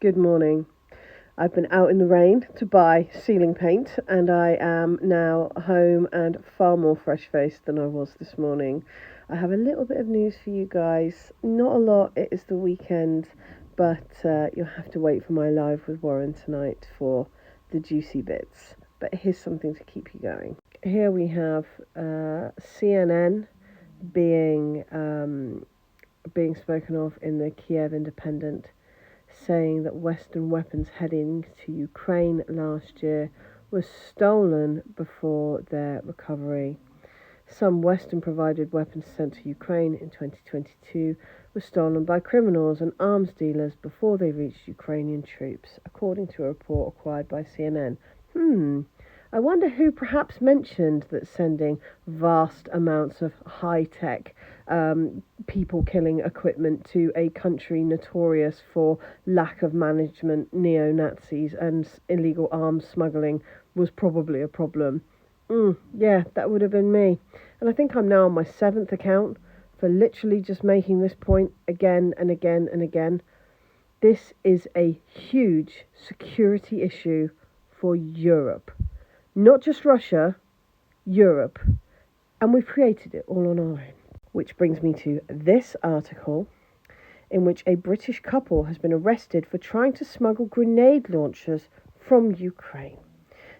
Good morning. I've been out in the rain to buy ceiling paint, and I am now home and far more fresh faced than I was this morning. I have a little bit of news for you guys. Not a lot, it is the weekend, but you'll have to wait for my live with Warren tonight for the juicy bits. But here's something to keep you going. Here we have CNN being spoken of in the Kiev Independent, saying that Western weapons heading to Ukraine last year were stolen before their recovery. Some Western-provided weapons sent to Ukraine in 2022 were stolen by criminals and arms dealers before they reached Ukrainian troops, according to a report acquired by CNN. I wonder who perhaps mentioned that sending vast amounts of high-tech people-killing equipment to a country notorious for lack of management, neo-Nazis and illegal arms smuggling was probably a problem. Yeah, that would have been me. And I think I'm now on my 7th account for literally just making this point again and again and again. This is a huge security issue for Europe. Not just Russia, Europe. And we've created it all on our own. Which brings me to this article, in which a British couple has been arrested for trying to smuggle grenade launchers from Ukraine.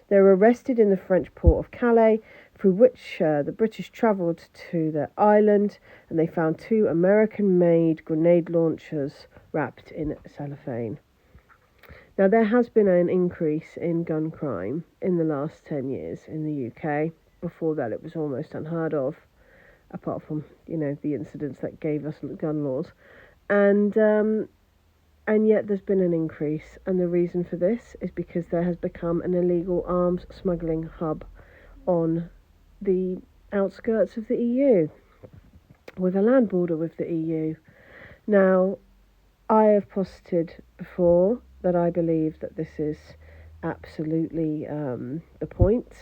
They were arrested in the French port of Calais, through which the British travelled to the island, and they found 2 American-made grenade launchers wrapped in cellophane. Now, there has been an increase in gun crime in the last 10 years in the UK. Before that, it was almost unheard of, apart from, the incidents that gave us gun laws. And yet there's been an increase. And the reason for this is because there has become an illegal arms smuggling hub on the outskirts of the EU, with a land border with the EU. Now, I have posited before that I believe that this is absolutely the point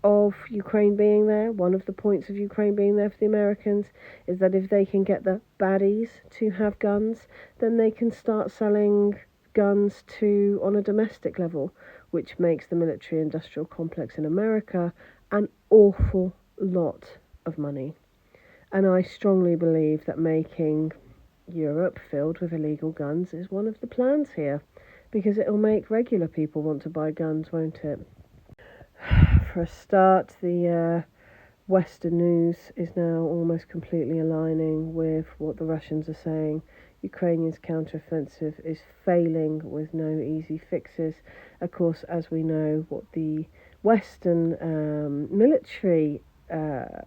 of Ukraine being there. One of the points of Ukraine being there for the Americans is that if they can get the baddies to have guns, then they can start selling guns on a domestic level, which makes the military-industrial complex in America an awful lot of money. And I strongly believe that making Europe filled with illegal guns is one of the plans here, because it'll make regular people want to buy guns, won't it? For a start, the Western news is now almost completely aligning with what the Russians are saying. Ukrainians' counteroffensive is failing with no easy fixes. Of course, as we know, what the Western military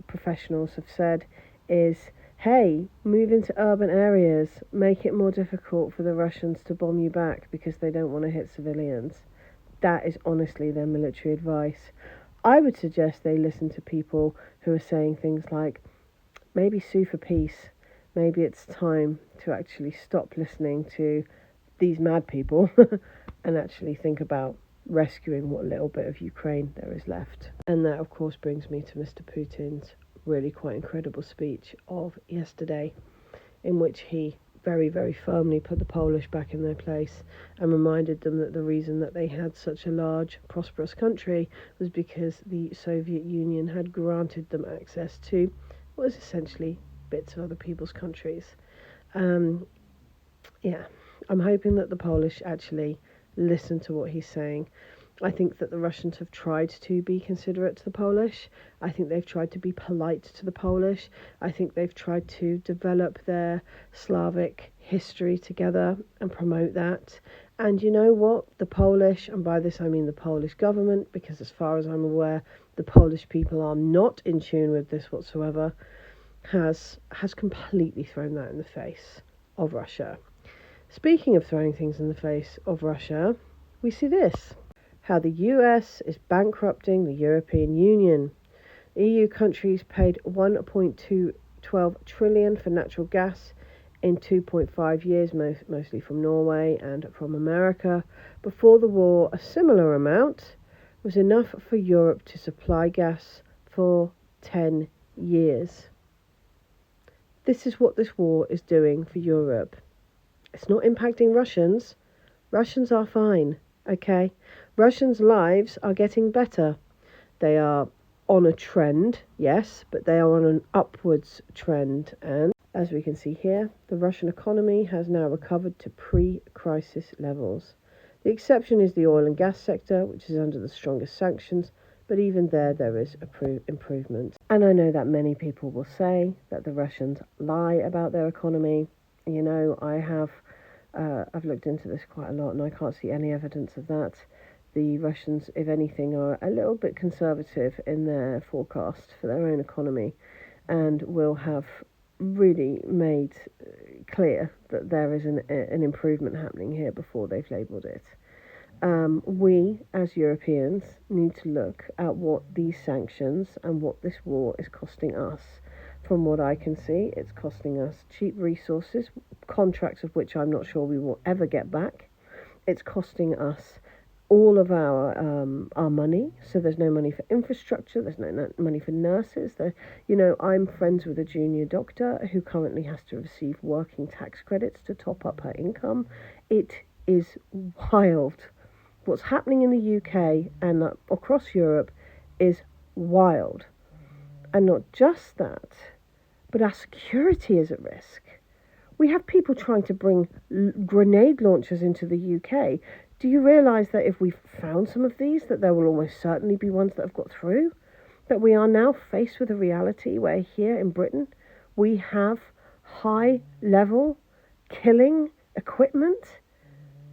professionals have said is, hey, move into urban areas, make it more difficult for the Russians to bomb you back because they don't want to hit civilians. That is honestly their military advice. I would suggest they listen to people who are saying things like, maybe sue for peace. Maybe it's time to actually stop listening to these mad people and actually think about rescuing what little bit of Ukraine there is left. And that, of course, brings me to Mr. Putin's really quite incredible speech of yesterday, in which he very, very firmly put the Polish back in their place and reminded them that the reason that they had such a large, prosperous country was because the Soviet Union had granted them access to what was essentially bits of other people's countries. I'm hoping that the Polish actually listen to what he's saying. I think that the Russians have tried to be considerate to the Polish. I think they've tried to be polite to the Polish. I think they've tried to develop their Slavic history together and promote that. And you know what? The Polish, and by this I mean the Polish government, because as far as I'm aware, the Polish people are not in tune with this whatsoever, has completely thrown that in the face of Russia. Speaking of throwing things in the face of Russia, we see this. How the US is bankrupting the European Union. EU countries paid 1.212 trillion for natural gas in 2.5 years, mostly from Norway and from America. Before the war, a similar amount was enough for Europe to supply gas for 10 years. This is what this war is doing for Europe. It's not impacting Russians. Russians are fine, okay? Russians' lives are getting better. They are on a trend, yes, but they are on an upwards trend. And as we can see here, the Russian economy has now recovered to pre-crisis levels. The exception is the oil and gas sector, which is under the strongest sanctions, but even there is improvement. And I know that many people will say that the Russians lie about their economy. You know, I've looked into this quite a lot and I can't see any evidence of that. The Russians, if anything, are a little bit conservative in their forecast for their own economy and will have really made clear that there is an improvement happening here before they've labelled it. We, as Europeans, need to look at what these sanctions and what this war is costing us. From what I can see, it's costing us cheap resources, contracts of which I'm not sure we will ever get back. It's costing us all of our money, so there's no money for infrastructure, there's no money for nurses. I'm friends with a junior doctor who currently has to receive working tax credits to top up her income. It is wild. What's happening in the UK and across Europe is wild. And not just that, but our security is at risk. We have people trying to bring grenade launchers into the UK. Do you realise that if we found some of these, that there will almost certainly be ones that have got through? That we are now faced with a reality where here in Britain we have high-level killing equipment?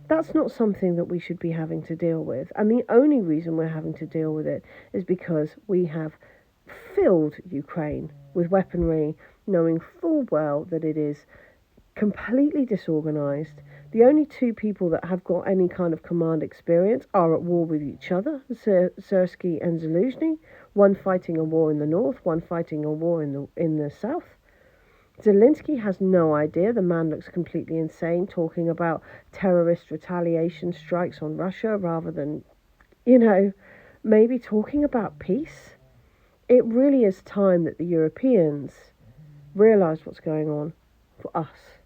That's not something that we should be having to deal with. And the only reason we're having to deal with it is because we have filled Ukraine with weaponry, knowing full well that it is completely disorganised. The only two people that have got any kind of command experience are at war with each other, Syrskyi and Zaluzhny, one fighting a war in the north, one fighting a war in the south. Zelensky has no idea. The man looks completely insane, talking about terrorist retaliation strikes on Russia rather than, maybe talking about peace. It really is time that the Europeans realise what's going on for us.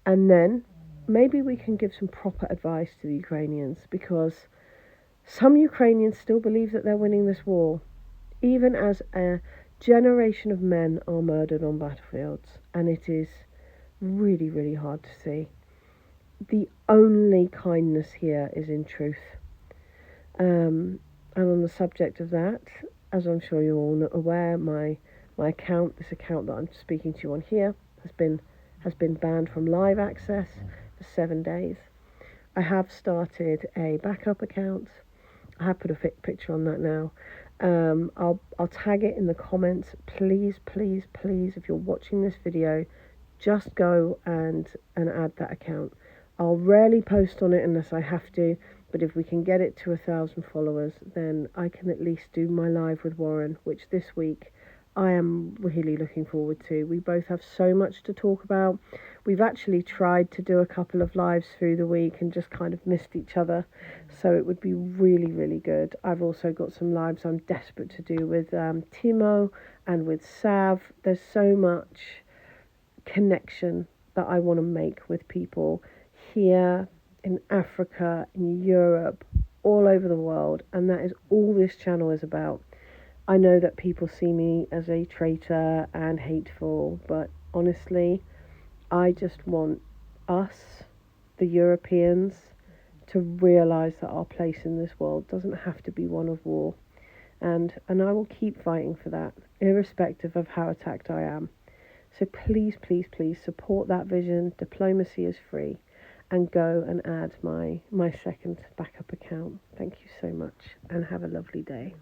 And then maybe we can give some proper advice to the Ukrainians, because some Ukrainians still believe that they're winning this war, even as a generation of men are murdered on battlefields, and it is really, really hard to see. The only kindness here is in truth. And on the subject of that, as I'm sure you're all aware, my account, this account that I'm speaking to you on here, has been banned from live access for 7 days. I have started a backup account. I have put a picture on that now. I'll tag it in the comments. Please, please, please, if you're watching this video, just go and add that account. I'll rarely post on it unless I have to, but if we can get it to 1,000 followers, then I can at least do my live with Warren, which this week I am really looking forward to. We both have so much to talk about. We've actually tried to do a couple of lives through the week and just kind of missed each other. So it would be really, really good. I've also got some lives I'm desperate to do with Timo and with Sav. There's so much connection that I want to make with people here in Africa, in Europe, all over the world. And that is all this channel is about. I know that people see me as a traitor and hateful, but honestly, I just want us, the Europeans, to realise that our place in this world doesn't have to be one of war. And I will keep fighting for that, irrespective of how attacked I am. So please, please, please support that vision. Diplomacy is free. And go and add my second backup account. Thank you so much and have a lovely day.